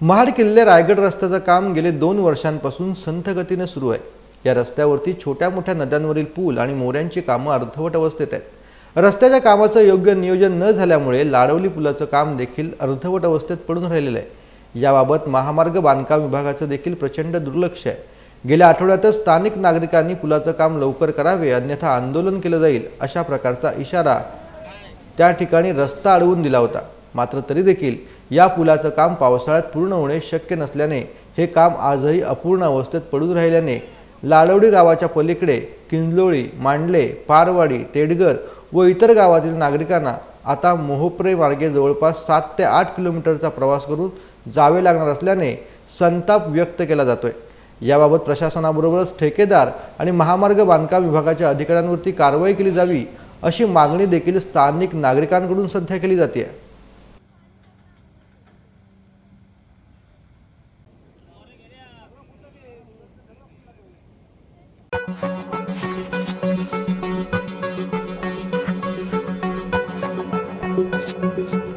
महाड किल्ले रायगड रस्त्याचं काम गेले 2 वर्षांपासून संथ गतीने सुरू आहे। या रस्त्यावरती छोट्या मोठ्या नद्यांवरील पूल आणि मोऱ्यांची कामं अर्धवट अवस्थेत आहेत। रस्त्याच्या कामाचं योग्य नियोजन न झाल्यामुळे लाडवली पुलाचं काम देखील अर्धवट अवस्थेत पडून राहिलेलं आहे। याबाबत महामार्ग बांधकाम विभागाचं देखील प्रचंड दुर्लक्ष आहे। गेल्या आठवड्यातच स्थानिक नागरिकांनी पुलाचं काम लवकर करावे अन्यथा आंदोलन केलं जाईल अशा प्रकारचा इशारा त्या ठिकाणी रस्ता अडवून दिला होता। मात्र तरी देखील या पुलाचं काम पावसाळ्यात पूर्ण होणे शक्य नसल्याने हे काम आजही अपूर्ण अवस्थेत पडून राहिल्याने लाडवडी गावाच्या पलीकडे किंजलोळी, मांडले, पारवाडी, तेडगर व इतर गावातील नागरिकांना आता मोहोपरे मार्गे जवळपास 7 ते 8 किलोमीटरचा प्रवास करून जावे लागणार असल्याने संताप व्यक्त केला जातोय। याबाबत प्रशासनाबरोबरच ठेकेदार आणि महामार्ग बांधकाम विभागाच्या अधिकाऱ्यांवरती कारवाई केली जावी अशी मागणी देखील स्थानिक नागरिकांकडून सध्या केली जाते। Thank you.